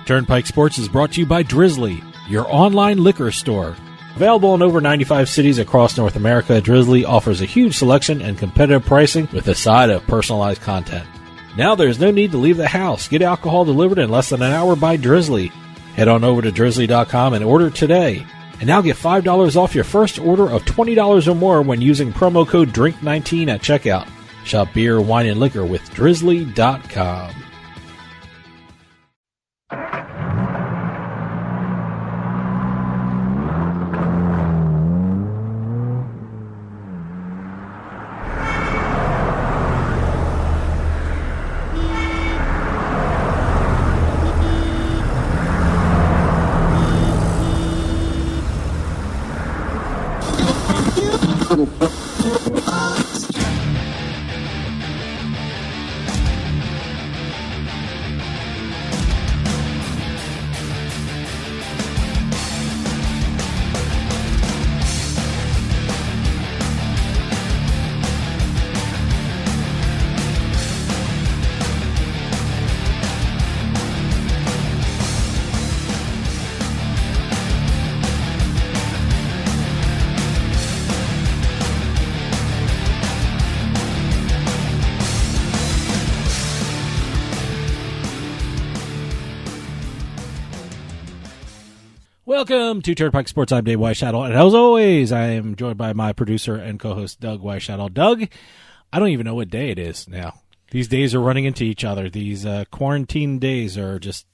Turnpike Sports is brought to you by Drizzly, your online liquor store. Available in over 95 cities across North America, Drizzly offers a huge selection and competitive pricing with a side of personalized content. Now there's no need to leave the house. Get alcohol delivered in less than an hour by Drizzly. Head on over to drizzly.com and order today. And now get $5 off your first order of $20 or more when using promo code DRINK19 at checkout. Shop beer, wine, and liquor with drizzly.com. Welcome to Turnpike Sports. I'm Dave Weishattle, and as always, I am joined by my producer and co-host, Doug Weishattle. Doug, I don't even know what day it is now. These days are running into each other. These quarantine days are just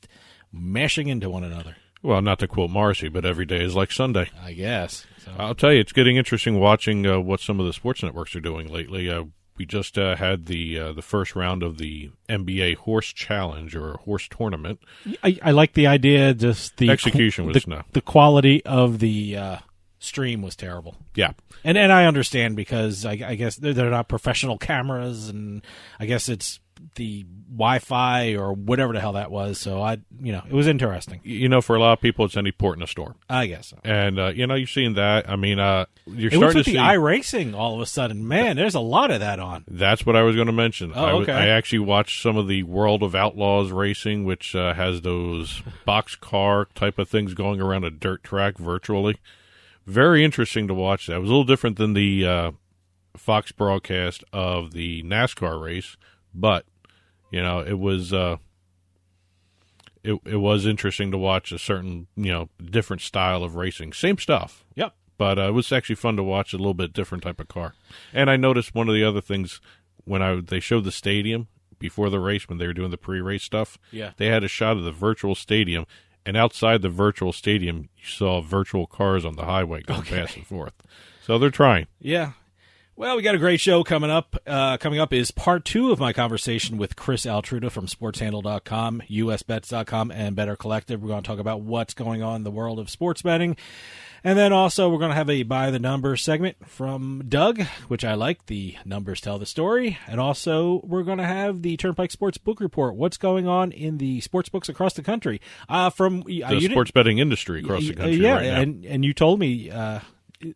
mashing into one another. Well, not to quote Morrissey, but every day is like Sunday. I guess. So. I'll tell you, it's getting interesting watching what some of the sports networks are doing lately. We just had the first round of the NBA Horse Challenge or Horse Tournament. I like the idea. Just the execution was no. The quality of the stream was terrible. Yeah, and I understand because I guess they're not professional cameras, and I guess it's the Wi-Fi or whatever the hell that was. So it was interesting. For a lot of people, it's any port in a store. I guess so. And you're seeing that. I mean, you're it starting was to see the iRacing all of a sudden. Man, there's a lot of that on. That's what I was going to mention. Oh, okay. I actually watched some of the World of Outlaws racing, which has those boxcar type of things going around a dirt track virtually. Very interesting to watch that. It was a little different than the Fox broadcast of the NASCAR race, but it was it was interesting to watch a certain different style of racing. Same stuff. Yep. But it was actually fun to watch a little bit different type of car. And I noticed one of the other things when they showed the stadium before the race when they were doing the pre-race stuff. Yeah. They had a shot of the virtual stadium, and outside the virtual stadium, you saw virtual cars on the highway going back and forth. So they're trying. Yeah. Well, we got a great show coming up. Coming up is part 2 of my conversation with Chris Altruda from SportsHandle.com, USBets.com, and Better Collective. We're going to talk about what's going on in the world of sports betting. And then also we're going to have a By the Numbers segment from Doug, which I like. The numbers tell the story. And also we're going to have the Turnpike Sports Book Report. What's going on in the sports books across the country? From the sports betting industry across the country right now. And you told me... a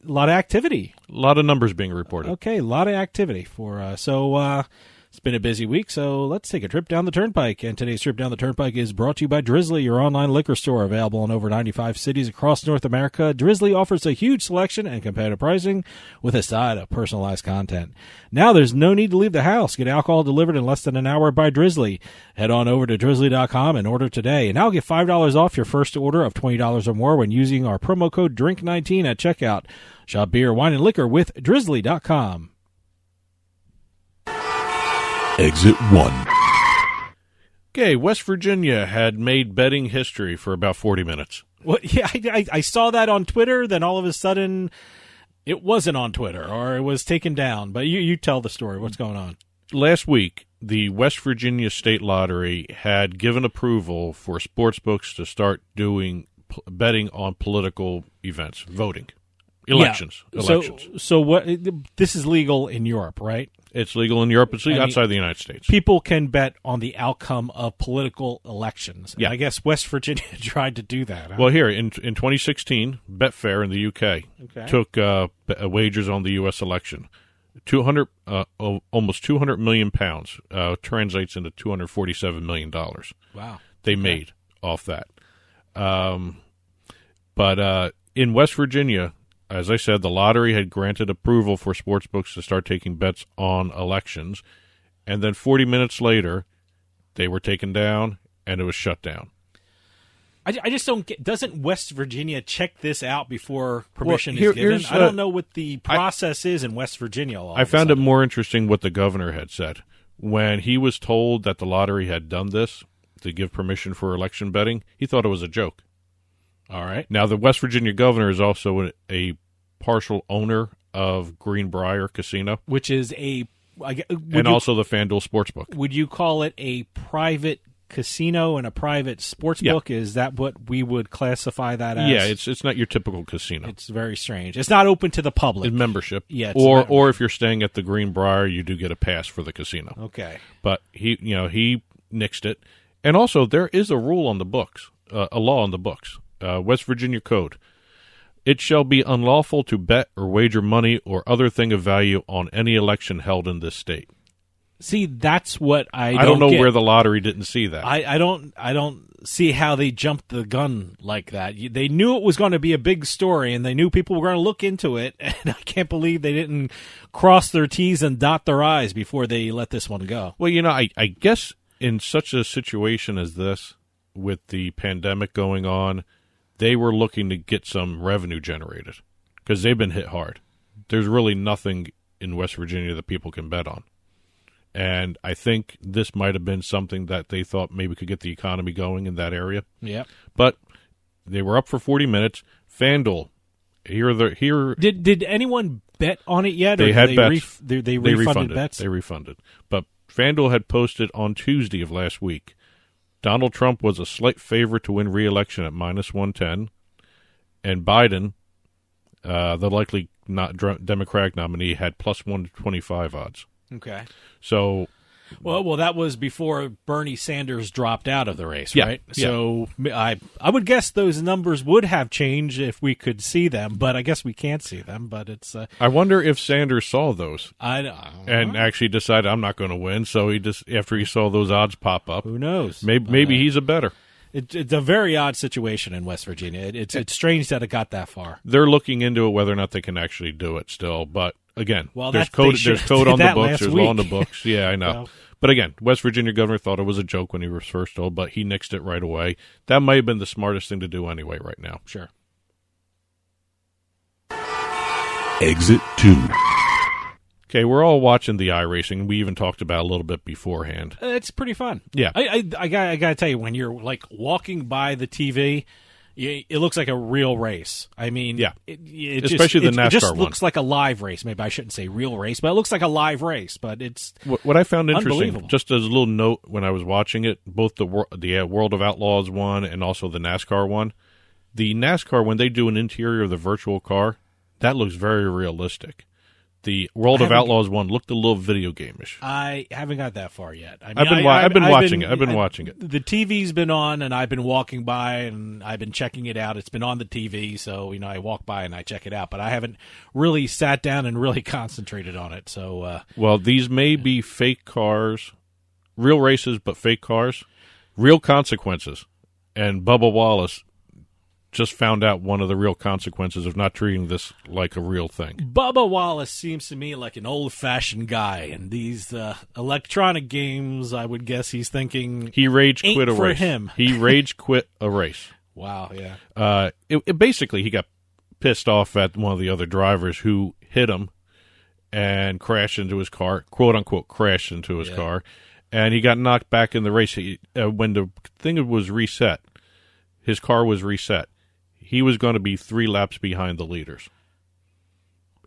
lot of activity. A lot of numbers being reported. Okay, a lot of activity for it's been a busy week, so let's take a trip down the Turnpike. And today's trip down the Turnpike is brought to you by Drizzly, your online liquor store, available in over 95 cities across North America. Drizzly offers a huge selection and competitive pricing with a side of personalized content. Now there's no need to leave the house. Get alcohol delivered in less than an hour by Drizzly. Head on over to drizzly.com and order today. And now get $5 off your first order of $20 or more when using our promo code DRINK19 at checkout. Shop beer, wine, and liquor with drizzly.com. Exit 1. Okay, West Virginia had made betting history for about 40 minutes. Well, yeah, I saw that on Twitter, then all of a sudden it wasn't on Twitter, or it was taken down. But you tell the story. What's going on? Last week, the West Virginia State Lottery had given approval for sportsbooks to start doing betting on political events, voting, elections. Yeah. Elections. So what? This is legal in Europe, right? It's legal in Europe. It's legal outside the United States. People can bet on the outcome of political elections. Yeah. And I guess West Virginia tried to do that. Huh? Well, here, in 2016, Betfair in the UK took wagers on the U.S. election. Almost 200 million pounds translates into $247 million. Wow. They made off that. But in West Virginia, as I said, the lottery had granted approval for sportsbooks to start taking bets on elections, and then 40 minutes later, they were taken down, and it was shut down. I just don't get. Doesn't West Virginia check this out before permission Well, is given? I don't know what the process is in West Virginia. I found it more interesting what the governor had said. When he was told that the lottery had done this to give permission for election betting, he thought it was a joke. All right. Now, the West Virginia governor is also a partial owner of Greenbrier Casino, Which is also the FanDuel Sportsbook. Would you call it a private casino and a private sports book? Is that what we would classify that as? Yeah, it's not your typical casino. It's very strange. It's not open to the public. It's membership. Yeah, or if you're staying at the Greenbrier, you do get a pass for the casino. Okay. But he nixed it. And also, there is a rule on the books, a law on the books, West Virginia Code. It shall be unlawful to bet or wager money or other thing of value on any election held in this state. See, that's what I don't know get. where the lottery didn't see that. I don't see how they jumped the gun like that. They knew it was going to be a big story, and they knew people were going to look into it, and I can't believe they didn't cross their T's and dot their I's before they let this one go. Well, I guess in such a situation as this, with the pandemic going on, they were looking to get some revenue generated because they've been hit hard. There's really nothing in West Virginia that people can bet on. And I think this might have been something that they thought maybe could get the economy going in that area. Yeah. But they were up for 40 minutes. FanDuel, Did anyone bet on it yet? They or had bets. They refunded bets? They refunded. But FanDuel had posted on Tuesday of last week, Donald Trump was a slight favorite to win re-election at -110, and Biden, the likely Democratic nominee, had +125 odds. Okay. So, well, that was before Bernie Sanders dropped out of the race, Yeah, right? yeah. So I would guess those numbers would have changed if we could see them, but I guess we can't see them. But it's I wonder if Sanders saw those and actually decided I'm not going to win. So he just after he saw those odds pop up, who knows? Maybe he's a better. It's a very odd situation in West Virginia. It's strange that it got that far. They're looking into it whether or not they can actually do it still, but. Again, well, there's code on the books. There's law on the week. books. Yeah, I know. Well, but again, West Virginia governor thought it was a joke when he was first told, but he nixed it right away. That might have been the smartest thing to do anyway right now. Sure. Exit 2. Okay, we're all watching the iRacing. We even talked about it a little bit beforehand. It's pretty fun. Yeah. I gotta tell you, when you're like walking by the TV, it looks like a real race. I mean, yeah. Especially the NASCAR it just one. looks like a live race. Maybe I shouldn't say real race, but it looks like a live race. But it's what I found interesting, unbelievable. just as a little note when I was watching it, both the World of Outlaws one and also the NASCAR one. The NASCAR, when they do an interior of the virtual car, that looks very realistic. The World of Outlaws one looked a little video game-ish. I haven't got that far yet. I mean, I've been watching it. I've been watching it. The TV's been on, and I've been walking by, and I've been checking it out. It's been on the TV, so I walk by and I check it out. But I haven't really sat down and really concentrated on it. So, well, these may be fake cars, real races, but fake cars, real consequences. And Bubba Wallace just found out one of the real consequences of not treating this like a real thing. Bubba Wallace seems to me like an old-fashioned guy, and these electronic games, I would guess he's thinking he rage quit a for race. Him. He rage quit a race. Wow, yeah. Basically, he got pissed off at one of the other drivers who hit him and crashed into his car, quote-unquote crashed into his car, and he got knocked back in the race. When the thing was reset, his car was reset. He was going to be 3 laps behind the leaders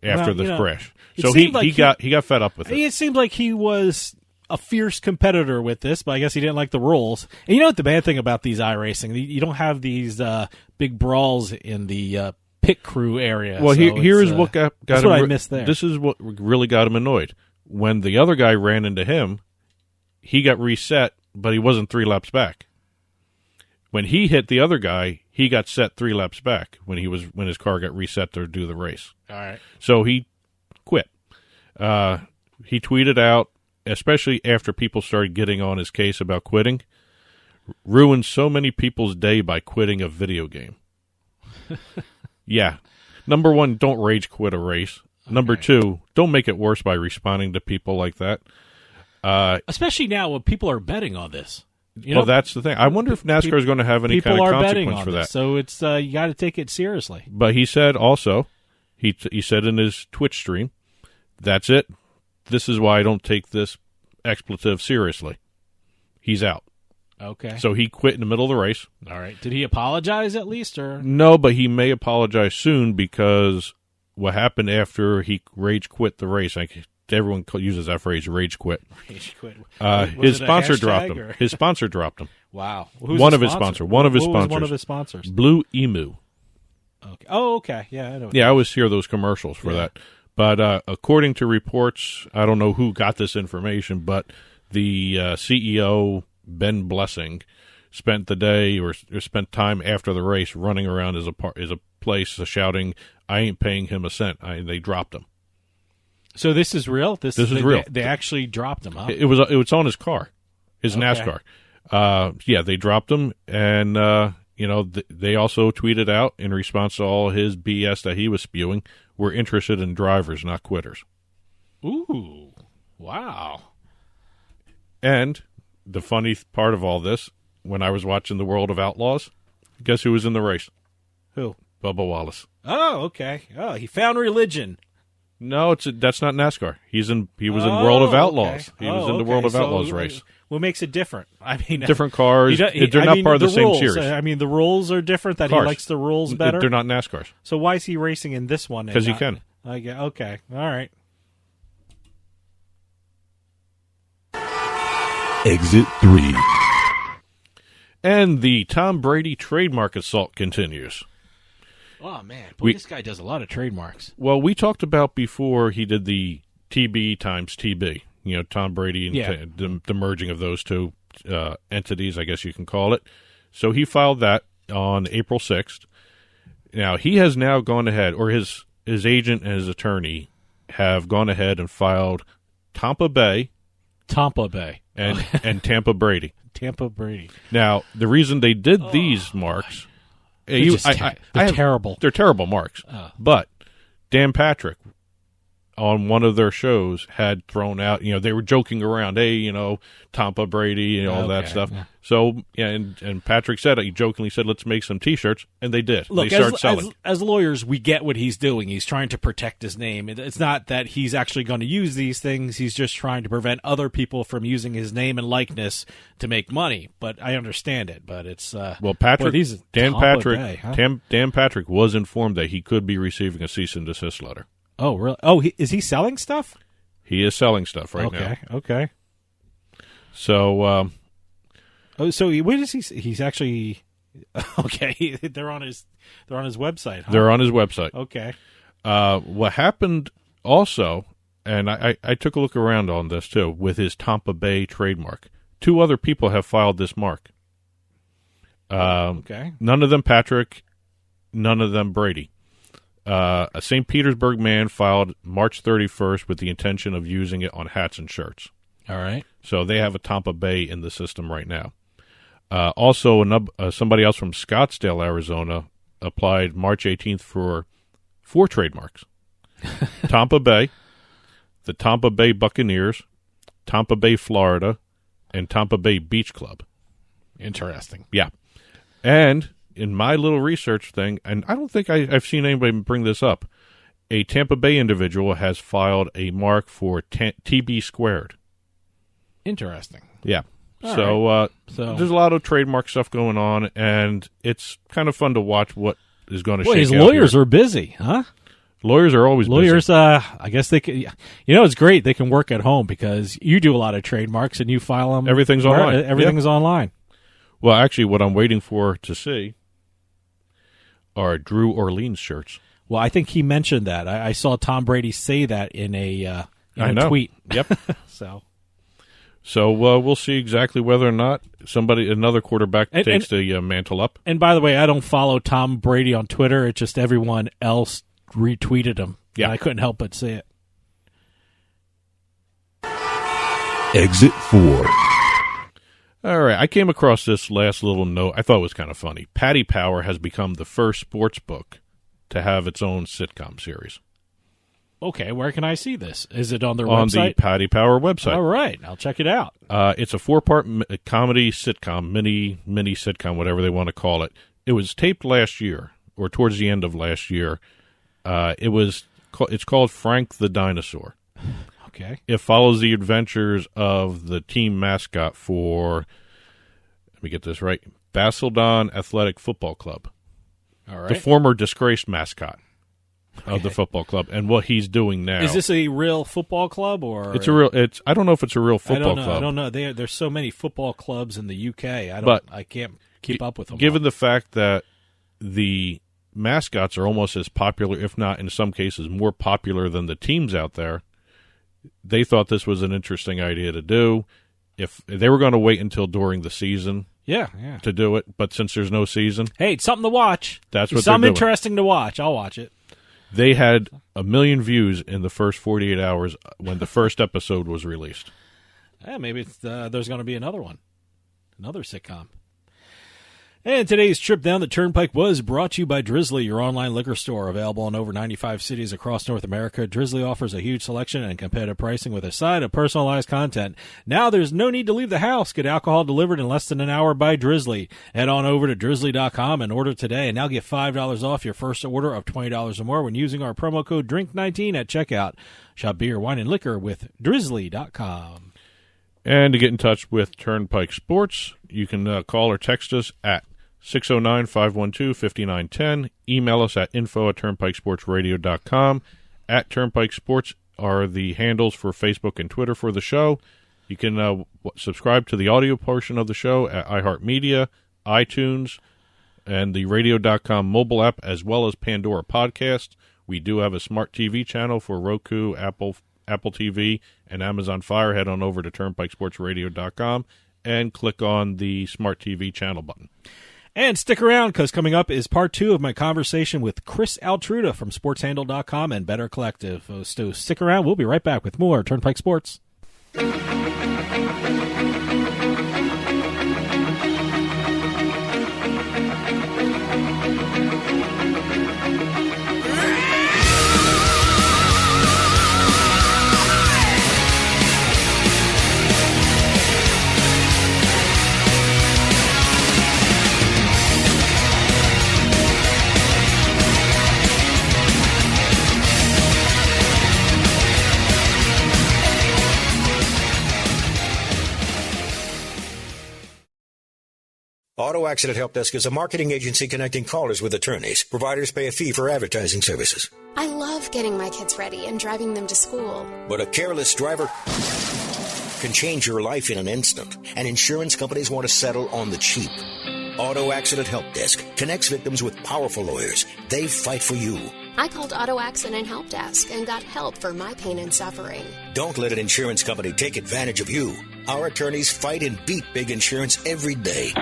after the crash. So he got fed up with it. It seemed like he was a fierce competitor with this, but I guess he didn't like the rules. And you know what the bad thing about these iRacing? You don't have these big brawls in the pit crew area. Well, so here's what got that's him. What I missed there. This is what really got him annoyed. When the other guy ran into him, he got reset, but he wasn't 3 laps back. When he hit the other guy, he got set 3 laps back when his car got reset to do the race. All right. So he quit. He tweeted out, especially after people started getting on his case about quitting, ruined so many people's day by quitting a video game. Yeah. Number one, don't rage quit a race. Okay. Number two, don't make it worse by responding to people like that. Especially now when people are betting on this. Well, that's the thing. I wonder if NASCAR is going to have any kind of consequence for that. So it's you got to take it seriously. But he said also, he said in his Twitch stream, that's it. This is why I don't take this expletive seriously. He's out. Okay. So he quit in the middle of the race. All right. Did he apologize at least, or no? But he may apologize soon because what happened after he rage quit the race. Everyone uses that phrase, rage quit. Rage quit. His sponsor dropped him. Or? His sponsor dropped him. Wow. One of his sponsors. One of his sponsors. Blue Emu. Okay. Oh, okay. Yeah, I know. Yeah, I always hear those commercials for that. But according to reports, I don't know who got this information, but the CEO, Ben Blessing, spent the day or spent time after the race running around as a place shouting, "I ain't paying him a cent." They dropped him. So this is real? This is real. They actually dropped him, huh? It was on his car, his NASCAR. Yeah, they dropped him, and they also tweeted out in response to all his BS that he was spewing, "We're interested in drivers, not quitters." Ooh, wow. And the funny part of all this, when I was watching The World of Outlaws, guess who was in the race? Who? Bubba Wallace. Oh, okay. Oh, he found religion. No, that's not NASCAR. He was in World of Outlaws. Okay. He was in the World of Outlaws race. What makes it different? I mean, different cars. They're not part of the same series. I mean, the rules are different. That cars. He likes the rules better. They're not NASCARs. So why is he racing in this one? Because he can. Okay. All right. Exit 3. And the Tom Brady trademark assault continues. Oh, man. Boy, this guy does a lot of trademarks. Well, we talked about before he did the TB times TB. Tom Brady and the merging of those two entities, I guess you can call it. So he filed that on April 6th. Now, he has now gone ahead, or his agent and his attorney have gone ahead and filed Tampa Bay. And Tampa Brady. Tampa Brady. Now, the reason they did these marks... They're terrible. They're terrible marks. But Dan Patrick, on one of their shows, had thrown out, they were joking around, hey, Tampa Brady and all that stuff. Yeah. So, and Patrick said, he jokingly said, let's make some T-shirts, and they did. Look, they started selling. As lawyers, we get what he's doing. He's trying to protect his name. It's not that he's actually going to use these things. He's just trying to prevent other people from using his name and likeness to make money. But I understand it. But it's Dan Patrick was informed that he could be receiving a cease and desist letter. Oh, really? Oh, is he selling stuff? He is selling stuff now. Okay. So, so what is he? He's actually okay. They're on his website. Huh? They're on his website. Okay. What happened also, and I took a look around on this too, with his Tampa Bay trademark. 2 other people have filed this mark. Okay. None of them Patrick, none of them Brady. A St. Petersburg man filed March 31st with the intention of using it on hats and shirts. All right. So they have a Tampa Bay in the system right now. Also, somebody else from Scottsdale, Arizona, applied March 18th for 4 trademarks. Tampa Bay, the Tampa Bay Buccaneers, Tampa Bay, Florida, and Tampa Bay Beach Club. Interesting. Yeah. And in my little research thing, and I don't think I've seen anybody bring this up, a Tampa Bay individual has filed a mark for TB squared. Interesting. Yeah. So there's a lot of trademark stuff going on, and it's kind of fun to watch what is going to shake out. His lawyers are busy, huh? Lawyers are always busy. I guess they can. It's great. They can work at home because you do a lot of trademarks and you file them. Everything's online. Everything is online. Well, actually, what I'm waiting for to see are Drew Orleans shirts. Well, I think he mentioned that. I saw Tom Brady say that in a tweet. Yep. So we'll see exactly whether or not another quarterback takes the mantle up. And by the way, I don't follow Tom Brady on Twitter. It's just everyone else retweeted him. Yeah, and I couldn't help but see it. Exit 4. All right, I came across this last little note. I thought it was kind of funny. Paddy Power has become the first sports book to have its own sitcom series. Okay, where can I see this? Is it on their On website? the Paddy Power website. All right, I'll check it out. It's a 4-part comedy sitcom, mini sitcom, whatever they want to call it. It was taped last year, or towards the end of last year. It's called Frank the Dinosaur. Okay. It follows the adventures of the team mascot for, let me get this right, Basildon Athletic Football Club. All right. The former disgraced mascot of the football club, and what he's doing now. Is this a real football club, or I don't know if it's a real football club. I don't know. There's so many football clubs in the UK. I can't keep up with them. Given the fact that the mascots are almost as popular, if not in some cases more popular than the teams out there, they thought this was an interesting idea to do. If they were going to wait until during the season, to do it, but since there's no season, hey, it's something to watch. That's what something they're doing. Interesting to watch. I'll watch it. They had 1 million views in the first 48 hours when the first episode was released. Maybe there's going to be another one, another sitcom. And today's trip down the Turnpike was brought to you by Drizzly, your online liquor store. Available in over 95 cities across North America, Drizzly offers a huge selection and competitive pricing with a side of personalized content. Now there's no need to leave the house. Get alcohol delivered in less than an hour by Drizzly. Head on over to drizzly.com and order today, and now get $5 off your first order of $20 or more when using our promo code DRINK19 at checkout. Shop beer, wine, and liquor with drizzly.com. And to get in touch with Turnpike Sports, you can call or text us at 609-512-5910. Email us at info@turnpikesportsradio.com. At Turnpike Sports are the handles for Facebook and Twitter for the show. You can subscribe to the audio portion of the show at iHeartMedia, iTunes, and the radio.com mobile app, as well as Pandora Podcast. We do have a smart TV channel for Roku, Apple TV, and Amazon Fire. Head on over to turnpikesportsradio.com and click on the smart TV channel button. And stick around, because coming up is part 2 of my conversation with Chris Altruda from SportsHandle.com and Better Collective. So stick around. We'll be right back with more Turnpike Sports. Auto Accident Help Desk is a marketing agency connecting callers with attorneys. Providers pay a fee for advertising services. I love getting my kids ready and driving them to school. But a careless driver can change your life in an instant, and insurance companies want to settle on the cheap. Auto Accident Help Desk connects victims with powerful lawyers. They fight for you. I called Auto Accident Help Desk and got help for my pain and suffering. Don't let an insurance company take advantage of you. Our attorneys fight and beat big insurance every day.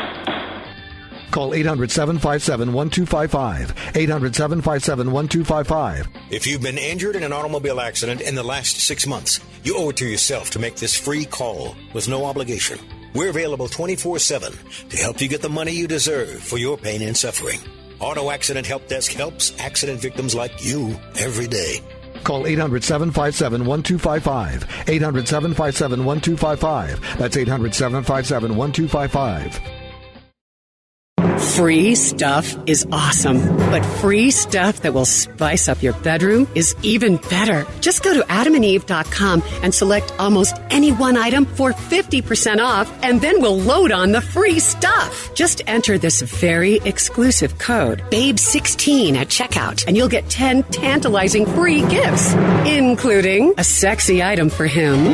Call 800-757-1255. 800-757-1255. If you've been injured in an automobile accident in the last 6 months, you owe it to yourself to make this free call with no obligation. We're available 24/7 to help you get the money you deserve for your pain and suffering. Auto Accident Help Desk helps accident victims like you every day. Call 800-757-1255. 800-757-1255. That's 800-757-1255. Free stuff is awesome, but free stuff that will spice up your bedroom is even better. Just go to adamandeve.com and select almost any one item for 50% off, and then we'll load on the free stuff. Just enter this very exclusive code, BABE16 at checkout, and you'll get 10 tantalizing free gifts, including a sexy item for him,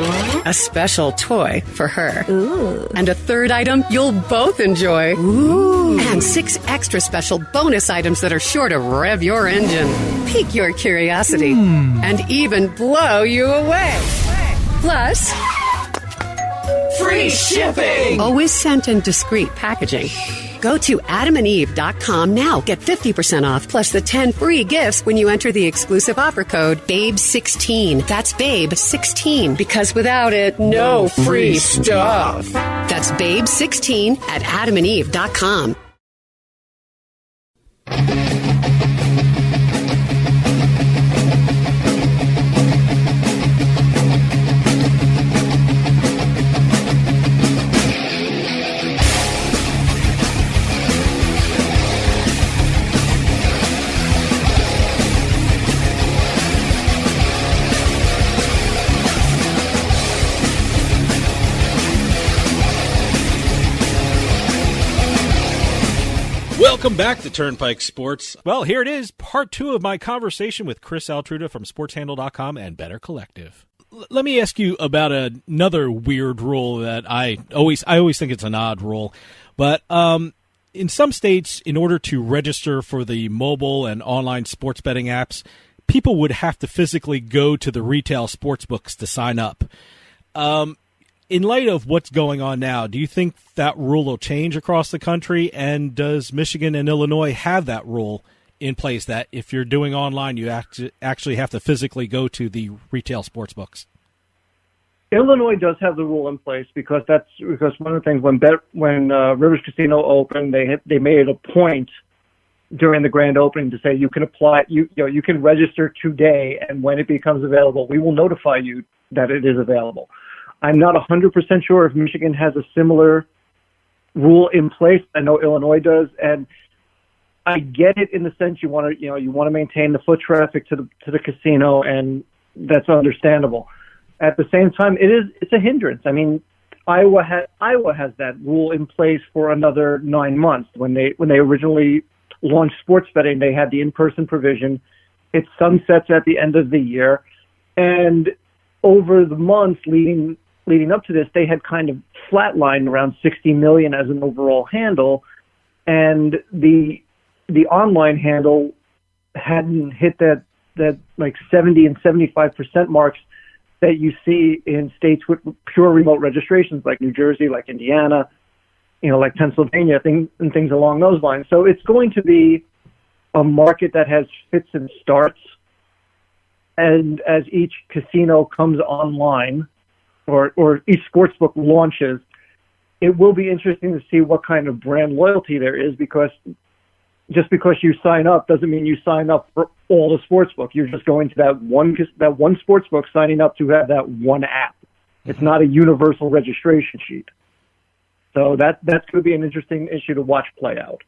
a special toy for her, and a third item you'll both enjoy. And 6 extra special bonus items that are sure to rev your engine, pique your curiosity, and even blow you away. Plus, free shipping! Always sent in discreet packaging. Go to adamandeve.com now. Get 50% off plus the 10 free gifts when you enter the exclusive offer code BABE16. That's BABE16 because without it, no free stuff. That's BABE16 at adamandeve.com. Welcome back to Turnpike Sports. Well, here it is, part 2 of my conversation with Chris Altruda from SportsHandle.com and Better Collective. Let me ask you about another weird rule that I always think it's an odd rule. But in some states, in order to register for the mobile and online sports betting apps, people would have to physically go to the retail sports books to sign up. In light of what's going on now, do you think that rule will change across the country? And does Michigan and Illinois have that rule in place that if you're doing online, you actually have to physically go to the retail sports books? Illinois does have the rule in place because one of the things when Rivers Casino opened, they made it a point during the grand opening to say you can apply, you can register today, and when it becomes available, we will notify you that it is available. I'm not 100% sure if Michigan has a similar rule in place. I know Illinois does, and I get it in the sense you want to maintain the foot traffic to the casino, and that's understandable. At the same time, it's a hindrance. I mean, Iowa has that rule in place for another 9 months. When they originally launched sports betting, they had the in-person provision. It sunsets at the end of the year, and over the months leading up to this, they had kind of flatlined around 60 million as an overall handle, and the online handle hadn't hit that like 70 and 75% marks that you see in states with pure remote registrations like New Jersey, like Indiana, like Pennsylvania, things along those lines. So it's going to be a market that has fits and starts, and as each casino comes online, or each sportsbook launches, it will be interesting to see what kind of brand loyalty there is, because just because you sign up doesn't mean you sign up for all the sportsbook. You're just going to that one sportsbook, signing up to have that one app. It's not a universal registration sheet. So that's going to be an interesting issue to watch play out.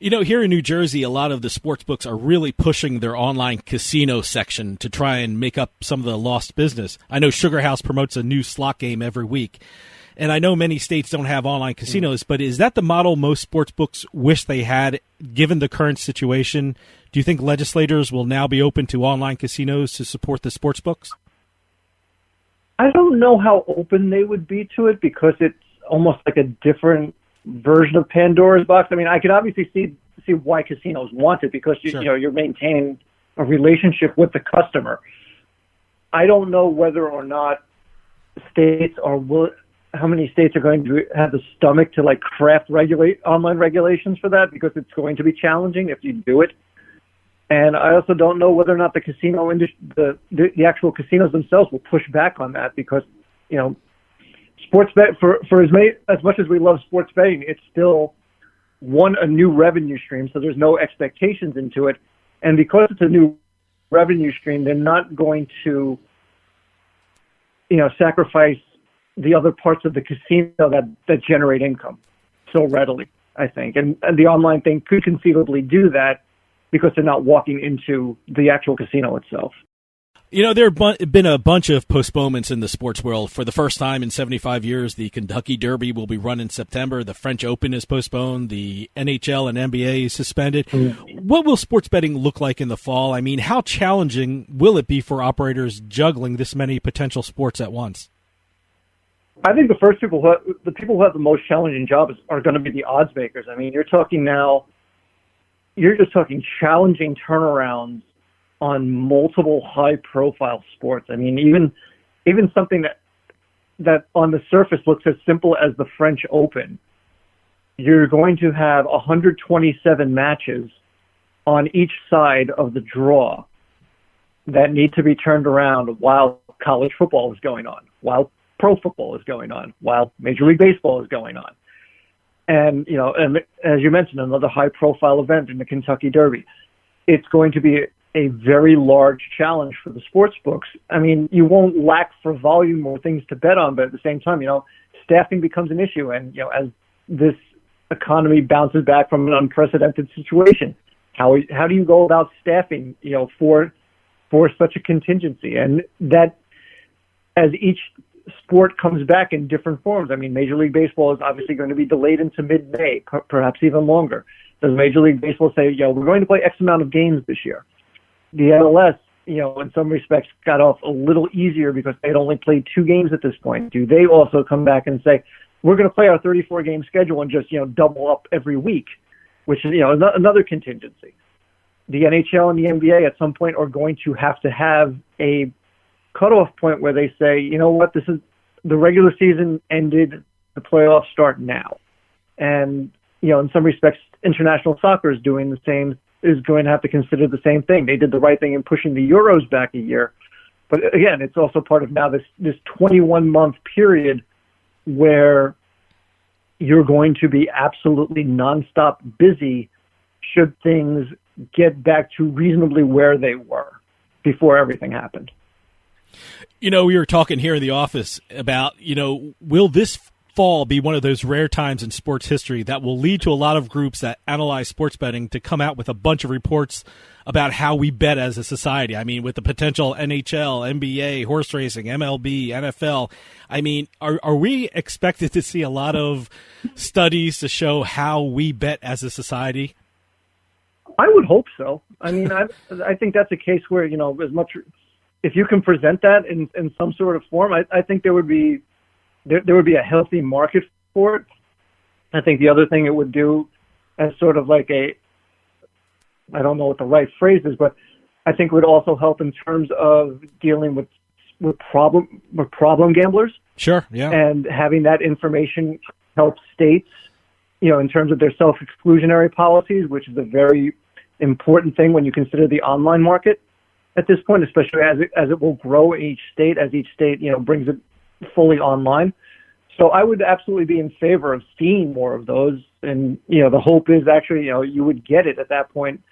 Here in New Jersey, a lot of the sports books are really pushing their online casino section to try and make up some of the lost business. I know Sugar House promotes a new slot game every week, and I know many states don't have online casinos, but is that the model most sports books wish they had, given the current situation? Do you think legislators will now be open to online casinos to support the sports books? I don't know how open they would be to it, because it's almost like a different version of Pandora's box. I mean, I could obviously see why casinos want it, because you're maintaining a relationship with the customer. I don't know whether or not how many states are going to have the stomach to craft online regulations for that, because it's going to be challenging if you do it. And I also don't know whether or not the casino industry, the actual casinos themselves, will push back on that, because sports bet for as much as we love sports betting, it's still a new revenue stream, so there's no expectations into it. And because it's a new revenue stream, they're not going to sacrifice the other parts of the casino that generate income so readily, I think. And the online thing could conceivably do that, because they're not walking into the actual casino itself. There have been a bunch of postponements in the sports world. For the first time in 75 years, the Kentucky Derby will be run in September. The French Open is postponed. The NHL and NBA is suspended. What will sports betting look like in the fall? I mean, how challenging will it be for operators juggling this many potential sports at once? I think the people who have the most challenging jobs are going to be the odds makers. I mean, you're just talking challenging turnarounds on multiple high-profile sports. I mean, even something that on the surface looks as simple as the French Open you're going to have 127 matches on each side of the draw that need to be turned around while college football is going on, while pro football is going on, while Major League Baseball is going on. And, and as you mentioned, another high-profile event in the Kentucky Derby. It's going to be a very large challenge for the sports books. I mean, you won't lack for volume or things to bet on, but at the same time, staffing becomes an issue. And, as this economy bounces back from an unprecedented situation, how do you go about staffing, for such a contingency? And that, as each sport comes back in different forms. I mean, Major League Baseball is obviously going to be delayed into mid-May, perhaps even longer. Does Major League Baseball say, we're going to play X amount of games this year? The MLS, in some respects got off a little easier because they'd only played 2 games at this point. Do they also come back and say, we're going to play our 34-game schedule and just, double up every week, which is, another contingency. The NHL and the NBA at some point are going to have a cutoff point where they say, this is the regular season ended, the playoffs start now. And, in some respects, international soccer is doing the same, is going to have to consider the same thing. They did the right thing in pushing the Euros back a year. But again, it's also part of now this 21-month period where you're going to be absolutely nonstop busy should things get back to reasonably where they were before everything happened. We were talking here in the office about, will this fall be one of those rare times in sports history that will lead to a lot of groups that analyze sports betting to come out with a bunch of reports about how we bet as a society? I mean, with the potential NHL, NBA, horse racing, MLB, NFL. I mean, are we expected to see a lot of studies to show how we bet as a society? I would hope so. I mean, I think that's a case where, as much, if you can present that in some sort of form, I think there would be a healthy market for it. I think the other thing it would do as sort of like I don't know what the right phrase is, but I think it would also help in terms of dealing with problem gamblers. Sure, yeah. And having that information help states, in terms of their self-exclusionary policies, which is a very important thing when you consider the online market at this point, especially as it will grow in each state, as each state, brings it fully online. So I would absolutely be in favor of seeing more of those. And, the hope is actually, you would get it at that point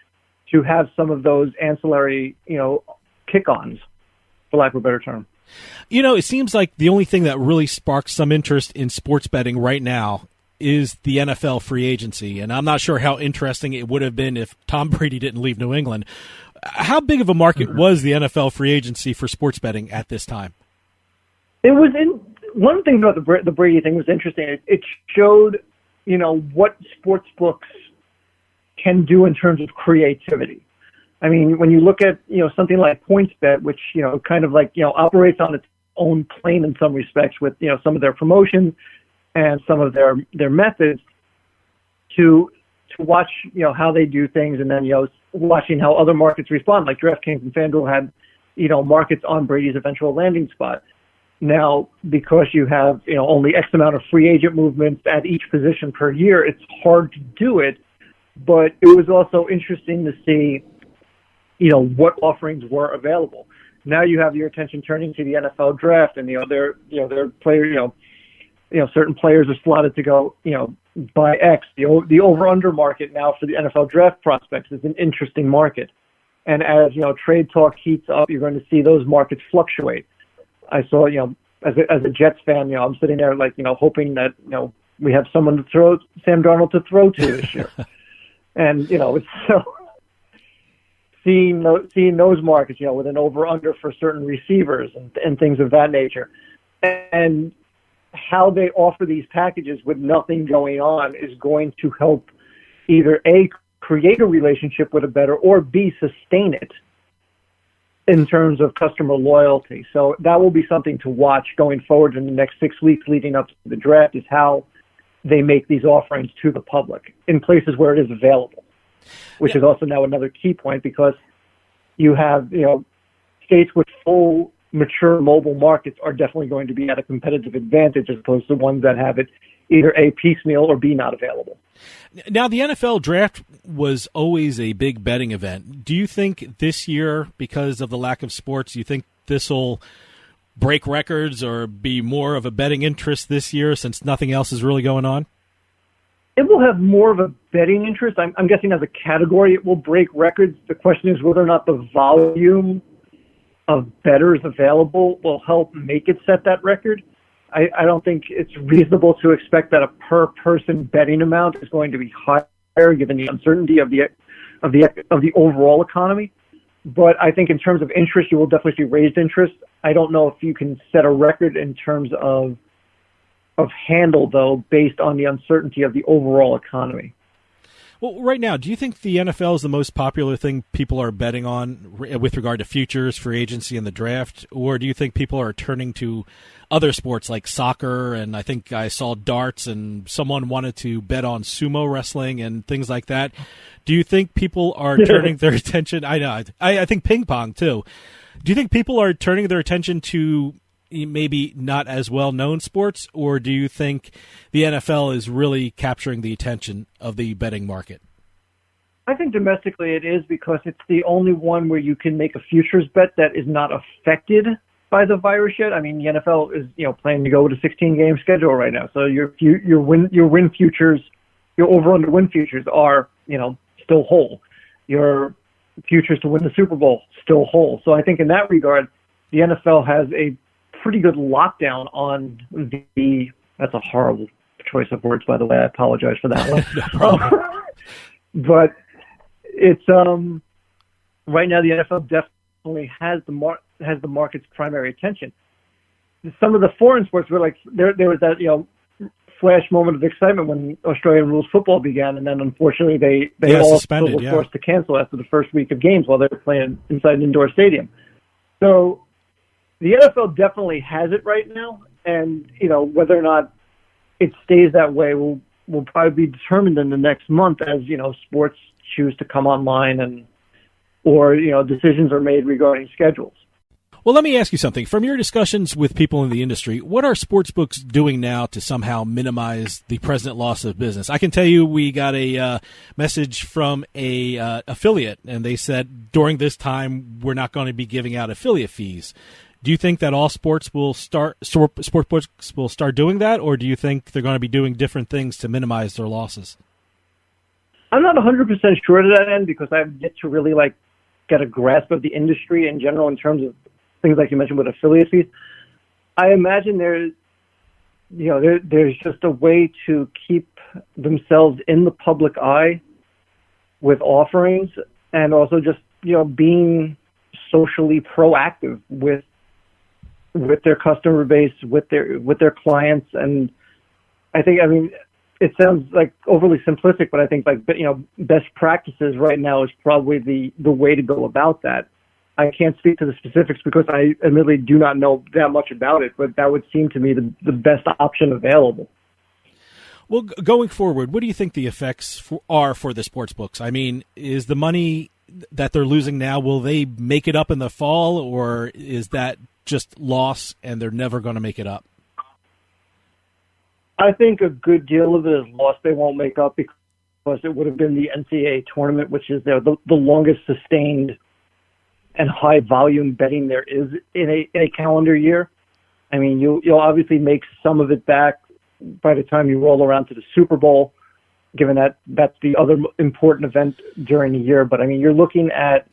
to have some of those ancillary, kick-ons, for lack of a better term. It seems like the only thing that really sparks some interest in sports betting right now is the NFL free agency. And I'm not sure how interesting it would have been if Tom Brady didn't leave New England. How big of a market was the NFL free agency for sports betting at this time? It was one thing about the Brady thing was interesting. It showed, what sports books can do in terms of creativity. I mean, when you look at, something like PointsBet, which, kind of like, operates on its own plane in some respects with, some of their promotions and some of their methods, to watch, how they do things, and then, watching how other markets respond, like DraftKings and FanDuel had, markets on Brady's eventual landing spot. Now, because you have, only X amount of free agent movements at each position per year, it's hard to do it. But it was also interesting to see, what offerings were available. Now you have your attention turning to the NFL draft, and their players, certain players are slotted to go, by X. The over/under market now for the NFL draft prospects is an interesting market, and as trade talk heats up, you're going to see those markets fluctuate. I saw, as a Jets fan, I'm sitting there like, hoping that we have someone to throw Sam Darnold to throw to this year, and it's so. Seeing those markets, with an over/under for certain receivers and things of that nature, and how they offer these packages with nothing going on is going to help either A, create a relationship with a bettor, or B, sustain it in terms of customer loyalty. So that will be something to watch going forward in the next 6 weeks leading up to the draft, is how they make these offerings to the public in places where it is available. Which is also now another key point, because you have, states with full, mature mobile markets are definitely going to be at a competitive advantage as opposed to ones that have it either A, piecemeal, or B, not available. Now, the NFL draft was always a big betting event. Do you think this year, because of the lack of sports, you think this will break records or be more of a betting interest this year since nothing else is really going on? It will have more of a betting interest. I'm guessing as a category it will break records. The question is whether or not the volume of bettors available will help make it set that record. I don't think it's reasonable to expect that a per-person betting amount is going to be higher given the uncertainty of the overall economy. But I think in terms of interest, you will definitely see raised interest. I don't know if you can set a record in terms of handle, though, based on the uncertainty of the overall economy. Well, right now, do you think the NFL is the most popular thing people are betting on with regard to futures, free agency, and the draft? Or do you think people are turning to other sports like soccer, and I think I saw darts, and someone wanted to bet on sumo wrestling and things like that? Do you think people are turning their attention? I know. I think ping pong, too. Do you think people are turning their attention to maybe not as well-known sports, or do you think the NFL is really capturing the attention of the betting market? I think domestically it is because it's the only one where you can make a futures bet that is not affected by the virus yet. I mean, the NFL is, planning to go with a 16-game schedule right now, so your win futures, your over/under win futures are, still whole. Your futures to win the Super Bowl still whole. So I think in that regard, the NFL has a pretty good lockdown on that's a horrible choice of words, by the way. I apologize for that one. But it's right now the NFL definitely has the market's primary attention. Some of the foreign sports were like there was that flash moment of excitement when Australian rules football began, and then unfortunately they all were forced to cancel after the first week of games while they were playing inside an indoor stadium. So the NFL definitely has it right now, and whether or not it stays that way will probably be determined in the next month as sports choose to come online or decisions are made regarding schedules. Well, let me ask you something. From your discussions with people in the industry, what are sportsbooks doing now to somehow minimize the present loss of business? I can tell you we got a message from a affiliate, and they said during this time we're not going to be giving out affiliate fees. Do you think that all sportsbooks will start doing that, or do you think they're going to be doing different things to minimize their losses? I'm not 100% sure to that end because I've yet to really get a grasp of the industry in general in terms of things like you mentioned with affiliate fees. I imagine there's just a way to keep themselves in the public eye with offerings and also just, being socially proactive with their customer base, with their clients. And I think, it sounds like overly simplistic, but I think best practices right now is probably the way to go about that. I can't speak to the specifics because I admittedly do not know that much about it, but that would seem to me the best option available. Well, going forward, what do you think the effects are for the sports books? I mean, is the money that they're losing now, will they make it up in the fall, or is that just loss and they're never going to make it up? I think a good deal of it is loss they won't make up because it would have been the NCAA tournament, which is the longest sustained and high volume betting there is in a calendar year. I mean, you'll obviously make some of it back by the time you roll around to the Super Bowl, given that that's the other important event during the year. But I mean, you're looking at,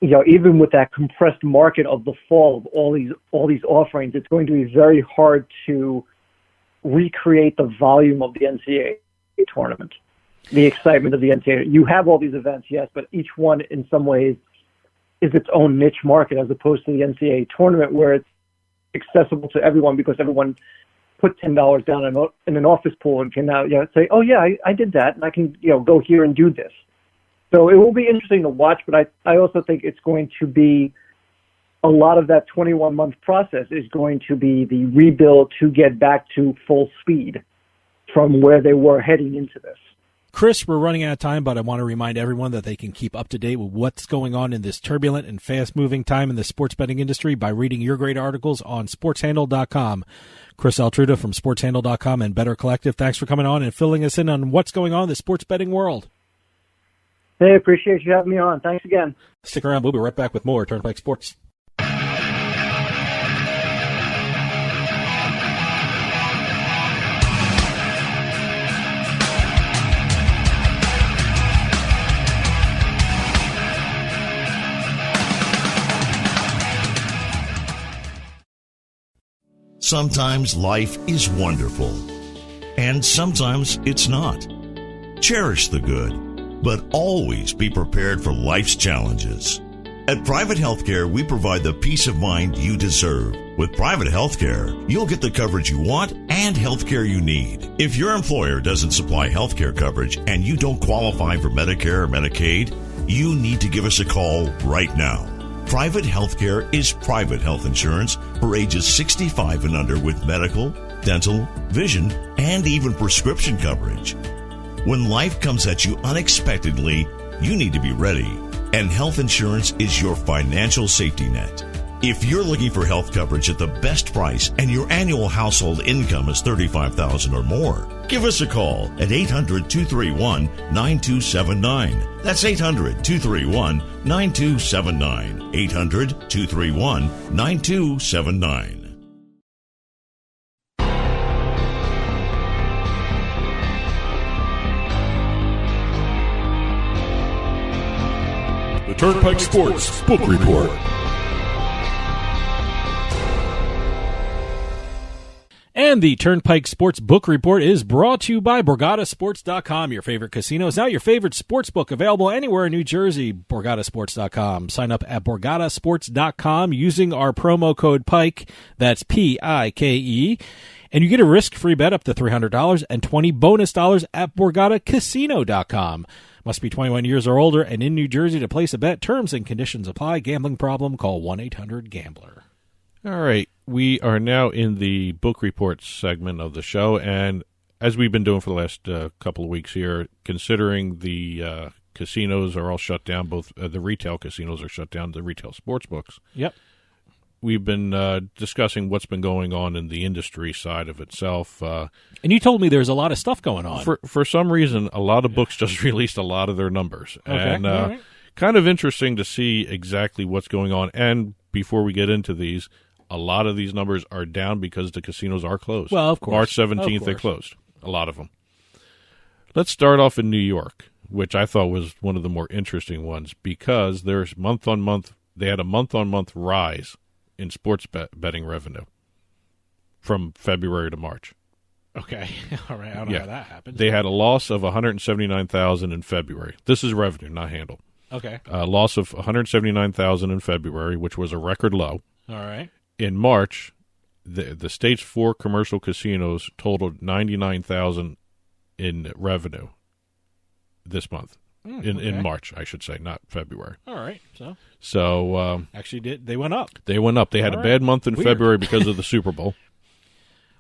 even with that compressed market of the fall of all these offerings, it's going to be very hard to recreate the volume of the NCAA tournament, the excitement of the NCAA. You have all these events, yes, but each one in some ways is its own niche market as opposed to the NCAA tournament where it's accessible to everyone because everyone put $10 down in an office pool and can now say, oh yeah, I did that and I can go here and do this. So it will be interesting to watch, but I also think it's going to be a lot of that 21-month process is going to be the rebuild to get back to full speed from where they were heading into this. Chris, we're running out of time, but I want to remind everyone that they can keep up to date with what's going on in this turbulent and fast-moving time in the sports betting industry by reading your great articles on SportsHandle.com. Chris Altruda from SportsHandle.com and Better Collective, thanks for coming on and filling us in on what's going on in the sports betting world. Hey, appreciate you having me on. Thanks again. Stick around. We'll be right back with more Turnpike Sports. Sometimes life is wonderful, and sometimes it's not. Cherish the good, but always be prepared for life's challenges. At Private Healthcare, we provide the peace of mind you deserve. With Private Healthcare, you'll get the coverage you want and healthcare you need. If your employer doesn't supply healthcare coverage and you don't qualify for Medicare or Medicaid, you need to give us a call right now. Private healthcare is private health insurance for ages 65 and under with medical, dental, vision, and even prescription coverage. When life comes at you unexpectedly, you need to be ready, and health insurance is your financial safety net. If you're looking for health coverage at the best price and your annual household income is $35,000 or more, give us a call at 800-231-9279. That's 800-231-9279. 800-231-9279. The Turnpike Sports Book Report. And the Turnpike Sports Book Report is brought to you by BorgataSports.com. Your favorite casino is now your favorite sports book, available anywhere in New Jersey. BorgataSports.com. Sign up at BorgataSports.com using our promo code PIKE. That's PIKE. And you get a risk-free bet up to $300 and $20 bonus dollars at BorgataCasino.com. Must be 21 years or older and in New Jersey to place a bet. Terms and conditions apply. Gambling problem? Call 1-800-GAMBLER. All right, we are now in the book report segment of the show, and as we've been doing for the last couple of weeks here, considering the casinos are all shut down, both the retail casinos are shut down, the retail sports books. Yep. We've been discussing what's been going on in the industry side of itself. And you told me there's a lot of stuff going on. For some reason, a lot of books just released a lot of their numbers. Okay. And right. Kind of interesting to see exactly what's going on. And before we get into these, a lot of these numbers are down because the casinos are closed. Well, of course. March 17th, they closed. A lot of them. Let's start off in New York, which I thought was one of the more interesting ones because there's month-on-month, they had a month-on-month rise in sports betting revenue from February to March. Okay. All right. I don't know how that happened. They had a loss of $179,000 in February. This is revenue, not handle. Okay. A loss of $179,000 in February, which was a record low. All right. In March, the state's 4 commercial casinos totaled $99,000 in revenue this month. In March, I should say, not February. All right. So actually, they went up. They went up. They had a bad month in February because of the Super Bowl.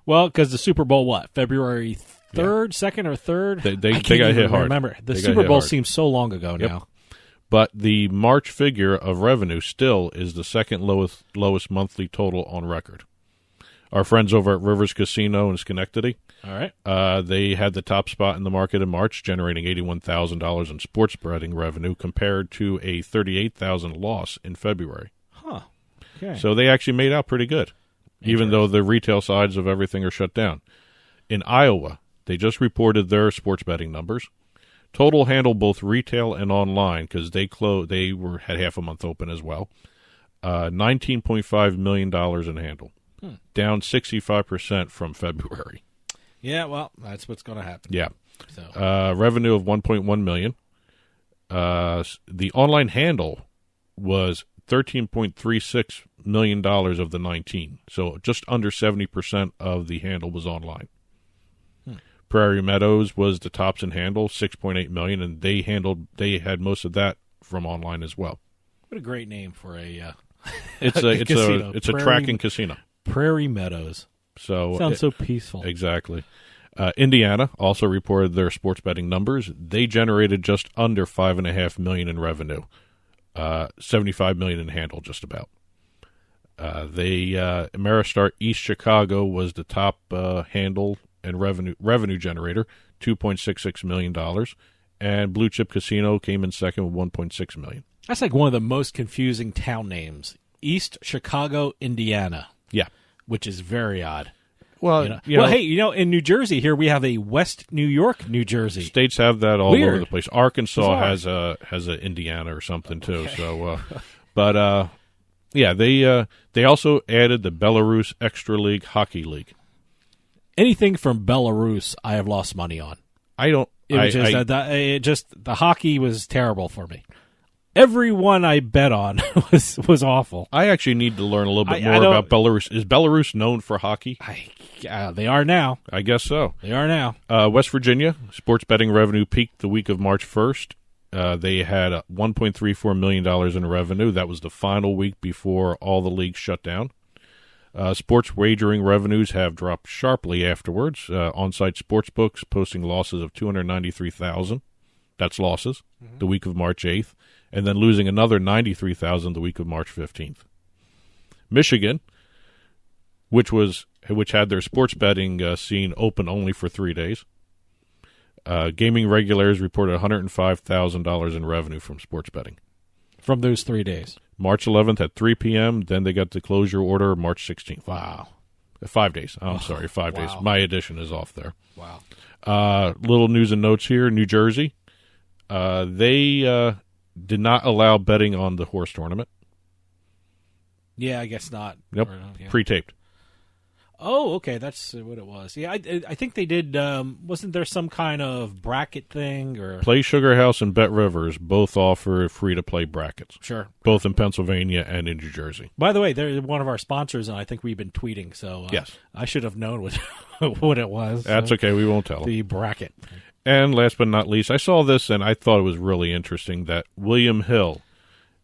Well, because the Super Bowl, what, February 3rd, 2nd, or 3rd? They got hit hard. Remember, the Super Bowl seems so long ago now. But the March figure of revenue still is the second lowest monthly total on record. Our friends over at Rivers Casino in Schenectady, all right, they had the top spot in the market in March, generating $81,000 in sports betting revenue compared to a $38,000 loss in February. Huh. Okay. So they actually made out pretty good, even though the retail sides of everything are shut down. In Iowa, they just reported their sports betting numbers. Total handle both retail and online because they had half a month open as well. $19.5 million in handle, down 65% from February. Yeah, well, that's what's going to happen. Yeah. So revenue of $1.1 million. The online handle was $13.36 million of the 19, so just under 70% of the handle was online. Prairie Meadows was the tops in handle, $6.8 million, and they had most of that from online as well. What a great name for a it's a tracking casino. Prairie Meadows. So sounds so peaceful. Exactly. Indiana also reported their sports betting numbers. They generated just under $5.5 million in revenue, $75 million in handle, just about. Ameristar East Chicago was the top handle and revenue generator, $2.66 million, and Blue Chip Casino came in second with $1.6 million. That's like one of the most confusing town names. East Chicago, Indiana. Yeah. Which is very odd. Well, hey, in New Jersey here we have a West New York, New Jersey. States have that all Weird. over the place. Arkansas Bizarre. has a Indiana or something too. So, they also added the Belarus Extra League Hockey League. Anything from Belarus, I have lost money on. I don't. The hockey was terrible for me. Everyone I bet on was awful. I actually need to learn a little bit more about Belarus. Is Belarus known for hockey? They are now. I guess so. They are now. West Virginia, sports betting revenue peaked the week of March 1st. They had $1.34 million in revenue. That was the final week before all the leagues shut down. Sports wagering revenues have dropped sharply afterwards. On-site sports books posting losses of $293,000. That's losses. The week of March 8th. And then losing another $93,000 the week of March 15th. Michigan, which had their sports betting scene open only for 3 days. Gaming regulators reported $105,000 in revenue from sports betting. From those 3 days. March 11th at 3 p.m., then they got the closure order March 16th. Wow. 5 days. I'm sorry, 5 days. My edition is off there. Wow. Little news and notes here. New Jersey, they did not allow betting on the horse tournament. Yeah, I guess not. Nope, Yeah. Pre-taped. Oh, okay, that's what it was. Yeah, I think they did. Wasn't there some kind of bracket thing or Play Sugar House and Bet Rivers both offer free-to-play brackets. Sure. Both in Pennsylvania and in New Jersey. By the way, they're one of our sponsors, and I think we've been tweeting. So yes, I should have known what it was. That's okay. We won't tell them. The bracket. And last but not least, I saw this and I thought it was really interesting that William Hill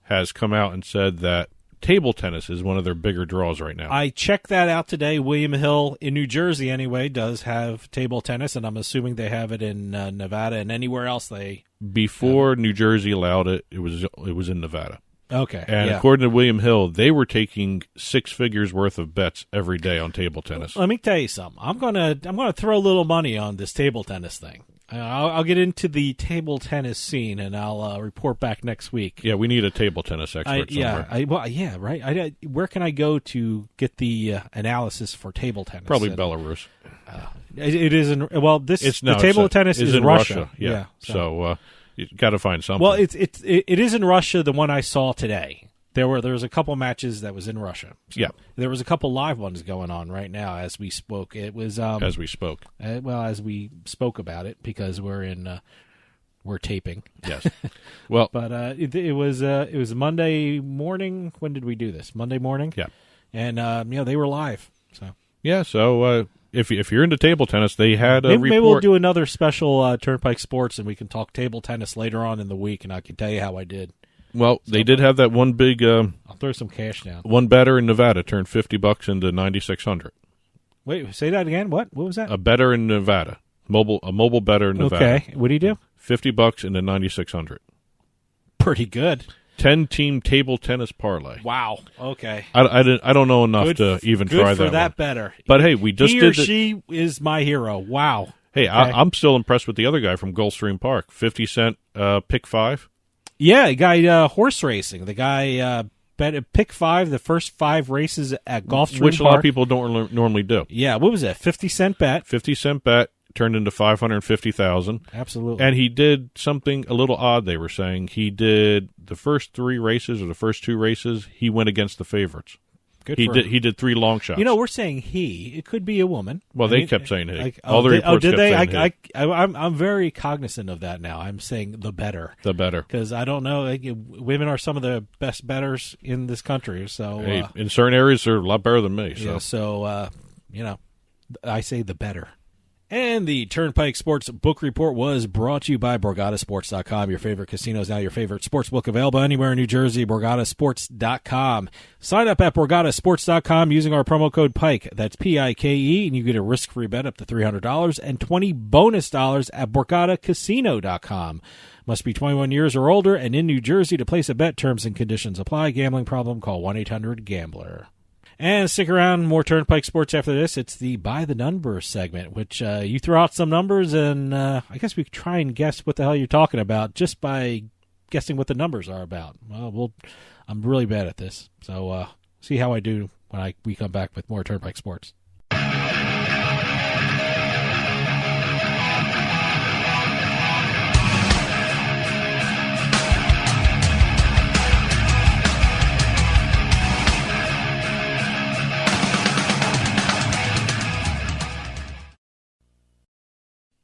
has come out and said that table tennis is one of their bigger draws right now. I checked that out today. William Hill, in New Jersey anyway, does have table tennis, and I'm assuming they have it in Nevada and anywhere else they... Before New Jersey allowed it, it was in Nevada. Okay. And according to William Hill, they were taking 6 figures worth of bets every day on table tennis. Let me tell you something. I'm gonna throw a little money on this table tennis thing. I'll get into the table tennis scene, and I'll report back next week. Yeah, we need a table tennis expert somewhere. Right. Where can I go to get the analysis for table tennis? Probably Belarus. It is in the table tennis is in Russia. Yeah. So you got to find something. Well, it is in Russia. The one I saw today. There was a couple matches that was in Russia. So yeah, there was a couple live ones going on right now as we spoke. It was as we spoke. As we spoke about it because we're taping. Yes. Well, but it was Monday morning. When did we do this? Monday morning. Yeah. And they were live. So yeah. So if you're into table tennis, they had a report. Maybe we'll do another special Turnpike Sports, and we can talk table tennis later on in the week, and I can tell you how I did. Well, they did have that one big. I'll throw some cash down. One bettor in Nevada turned $50 into $9,600. Wait, say that again. What was that? A bettor in Nevada, a mobile bettor in Nevada. Okay, what did he do? $50 into $9,600. Pretty good. 10-team table tennis parlay. Wow. Okay. I don't know enough to even try that. Good for that one. bettor. But hey, we just he did. Or she is my hero. Wow. Hey, okay. I'm still impressed with the other guy from Gulfstream Park. 50-cent pick 5. Yeah, the guy horse racing. The guy bet pick 5 the first 5 races at Gulfstream Park. Which a lot of people don't normally do. Yeah, what was that? 50-cent bet. 50-cent bet turned into $550,000. Absolutely. And he did something a little odd. They were saying he did the first 3 races or the first 2 races. He went against the favorites. Good he for did. him. He did 3 long shots. We're saying he. It could be a woman. Well, they kept saying he. All the reports did they? kept saying he. I'm very cognizant of that now. I'm saying the better. The better. Because I don't know. Women are some of the best bettors in this country. So hey, in certain areas, they're a lot better than me. So, I say the better. And the Turnpike Sports Book Report was brought to you by BorgataSports.com. Your favorite casino is now your favorite sports book, available anywhere in New Jersey. BorgataSports.com. Sign up at BorgataSports.com using our promo code PIKE. That's PIKE, and you get a risk-free bet up to $300 and $20 bonus at BorgataCasino.com. Must be 21 years or older and in New Jersey to place a bet. Terms and conditions apply. Gambling problem? Call 1-800-GAMBLER. And stick around, more Turnpike Sports after this. It's the By the Numbers segment, which you throw out some numbers, and I guess we could try and guess what the hell you're talking about just by guessing what the numbers are about. Well, I'm really bad at this, so see how I do when we come back with more Turnpike Sports.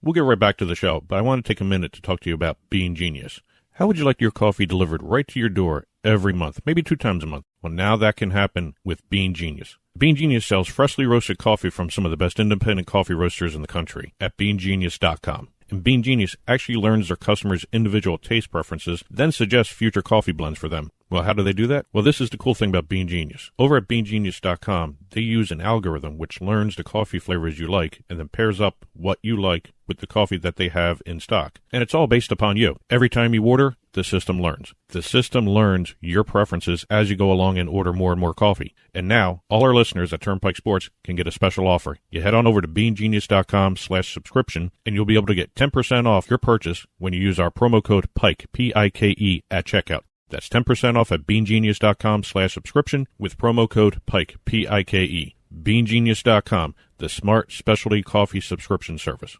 We'll get right back to the show, but I want to take a minute to talk to you about Bean Genius. How would you like your coffee delivered right to your door every month, maybe 2 times a month? Well, now that can happen with Bean Genius. Bean Genius sells freshly roasted coffee from some of the best independent coffee roasters in the country at BeanGenius.com. And Bean Genius actually learns their customers' individual taste preferences, then suggests future coffee blends for them. Well, how do they do that? Well, this is the cool thing about Bean Genius. Over at BeanGenius.com, they use an algorithm which learns the coffee flavors you like and then pairs up what you like with the coffee that they have in stock. And it's all based upon you. Every time you order, the system learns. The system learns your preferences as you go along and order more and more coffee. And now, all our listeners at Turnpike Sports can get a special offer. You head on over to BeanGenius.com/subscription, and you'll be able to get 10% off your purchase when you use our promo code PIKE, P-I-K-E, at checkout. That's 10% off at BeanGenius.com/subscription with promo code PIKE, P-I-K-E. BeanGenius.com, the smart specialty coffee subscription service.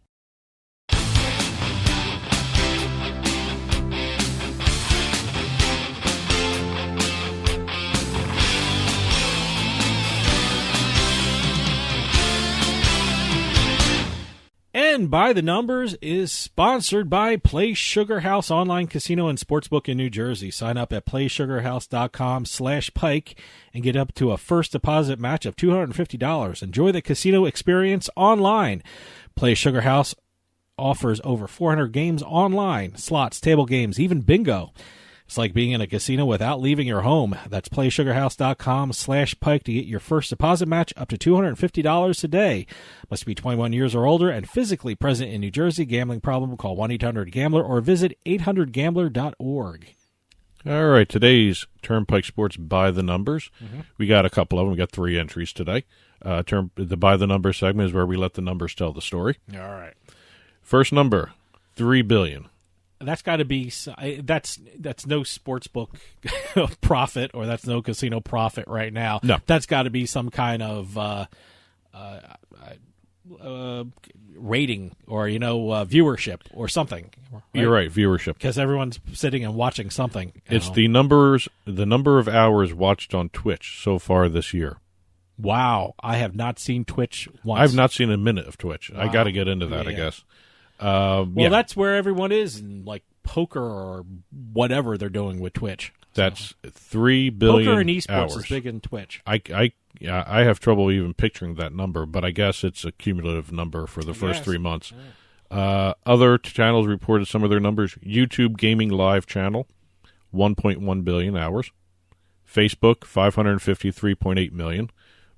And By the Numbers is sponsored by Play Sugar House Online Casino and Sportsbook in New Jersey. Sign up at PlaySugarHouse.com/Pike and get up to a first deposit match of $250. Enjoy the casino experience online. Play Sugar House offers over 400 games online, slots, table games, even bingo. It's like being in a casino without leaving your home. That's PlaySugarHouse.com/Pike to get your first deposit match up to $250 today. Must be 21 years or older and physically present in New Jersey. Gambling problem? Call 1-800-GAMBLER or visit 800gambler.org. All right, today's Turnpike Sports By the Numbers. We got a couple of them. We got 3 entries today. The By the Numbers segment is where we let the numbers tell the story. All right. First number, $3 billion. That's got to be that's no sportsbook profit, or that's no casino profit right now. No, that's got to be some kind of rating or viewership or something. Right? You're right, viewership, because everyone's sitting and watching something. It's the number of hours watched on Twitch so far this year. Wow, I have not seen Twitch once. I've not seen a minute of Twitch. Wow. I got to get into that, I guess. That's where everyone is in like poker or whatever they're doing with Twitch. That's 3 billion poker and esports hours. is big in Twitch. I have trouble even picturing that number, but I guess it's a cumulative number for the first 3 months. Other channels reported some of their numbers. YouTube Gaming Live channel, 1.1 billion hours. Facebook, 553.8 million.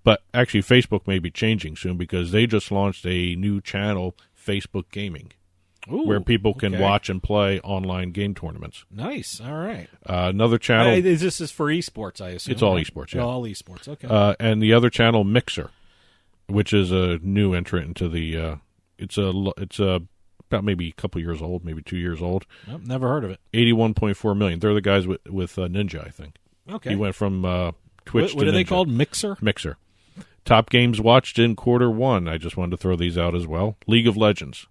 But actually, Facebook may be changing soon because they just launched a new channel, Facebook Gaming, where people can watch and play online game tournaments. Nice. All right. Another channel. This is for esports, I assume. It's all esports, yeah. All esports, okay. And the other channel, Mixer, which is a new entrant into the. It's about maybe a couple years old, maybe 2 years old. Nope, never heard of it. 81.4 million. They're the guys with Ninja, I think. Okay. He went from Twitch to what are they Ninja. called? Mixer. Top games watched in Q1. I just wanted to throw these out as well. League of Legends,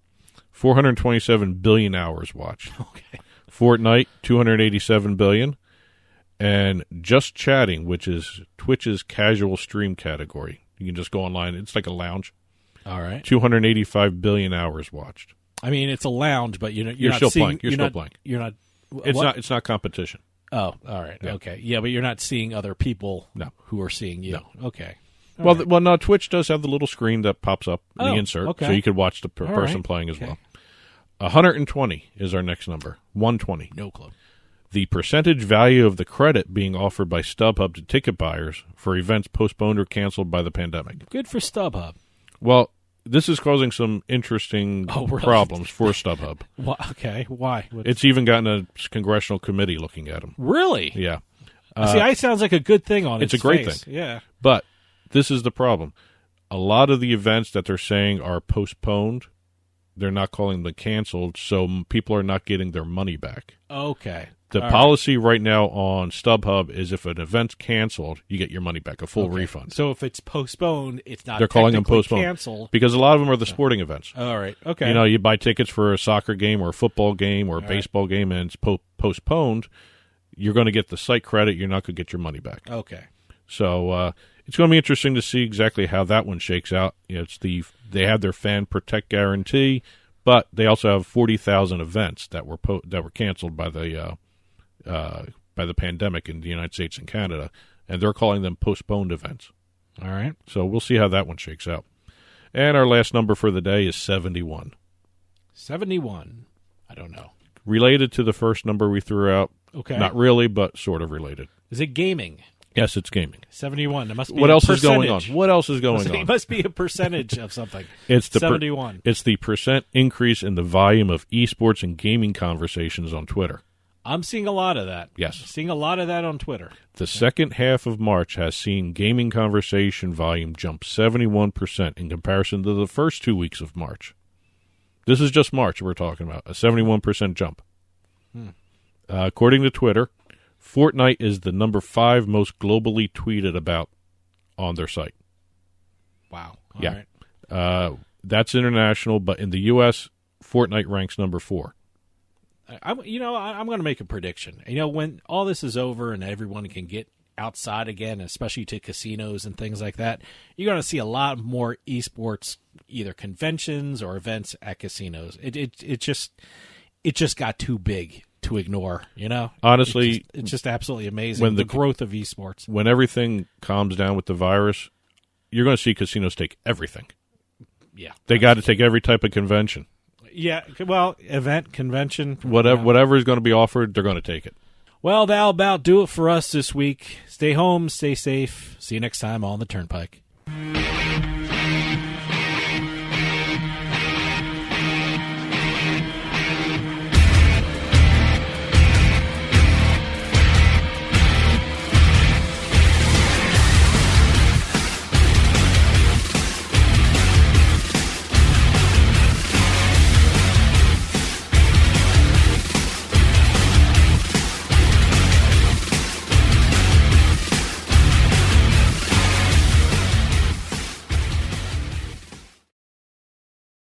427 billion hours watched. Okay. Fortnite, 287 billion. And Just Chatting, which is Twitch's casual stream category. You can just go online. It's like a lounge. All right. 285 billion hours watched. I mean, it's a lounge, but you're still not seeing, playing. You're still playing. You're not. It's not competition. Oh, all right. Yeah. Okay. Yeah, but you're not seeing other people No. who are seeing you. No. Okay. Well, no, Twitch does have the little screen that pops up in the Oh, insert, okay. so you could watch the person right. playing as Okay. well. 120 is our next number. 120. No clue. The percentage value of the credit being offered by StubHub to ticket buyers for events postponed or canceled by the pandemic. Good for StubHub. Well, this is causing some interesting really? problems for StubHub. Okay, why? It's even gotten a congressional committee looking at them. Really? Yeah. See, it sounds like a good thing on it's its a great face. thing. Yeah. But this is the problem. A lot of the events that they're saying are postponed, they're not calling them canceled, so people are not getting their money back. Okay. The All policy right now on StubHub is if an event's canceled, you get your money back, a full refund. So if it's postponed, it's not They're calling them technically postponed canceled. because a lot of them are the sporting events. All right. Okay. You know, you buy tickets for a soccer game or a football game or a baseball game, and it's postponed. You're going to get the site credit. You're not going to get your money back. Okay. So it's going to be interesting to see exactly how that one shakes out. You know, they have their fan protect guarantee, but they also have 40,000 events that were canceled by the pandemic in the United States and Canada, and they're calling them postponed events. All right. So we'll see how that one shakes out. And our last number for the day is 71. 71. I don't know. Related to the first number we threw out. Okay. Not really, but sort of related. Is it gaming? Yes, it's gaming. 71. It must be What a else is percentage. going on? What else is going It on? must be a percentage of something. It's the 71. It's the percent increase in the volume of esports and gaming conversations on Twitter. I'm seeing a lot of that. Yes. Seeing a lot of that on Twitter. The second half of March has seen gaming conversation volume jump 71% in comparison to the first 2 weeks of March. This is just March we're talking about, a 71% jump. According to Twitter, Fortnite is the number 5 most globally tweeted about on their site. Wow. All Yeah. right. That's international, but in the U.S., Fortnite ranks number 4. I'm going to make a prediction. When all this is over and everyone can get outside again, especially to casinos and things like that, you're going to see a lot more esports, either conventions or events at casinos. It just got too big to ignore. Honestly, it's just absolutely amazing the growth of esports. When everything calms down with the virus, you're going to see casinos take everything. Yeah, they got to take every type of convention. Yeah, well, event, convention. Whatever is going to be offered, they're going to take it. Well, that'll about do it for us this week. Stay home, stay safe. See you next time on the Turnpike.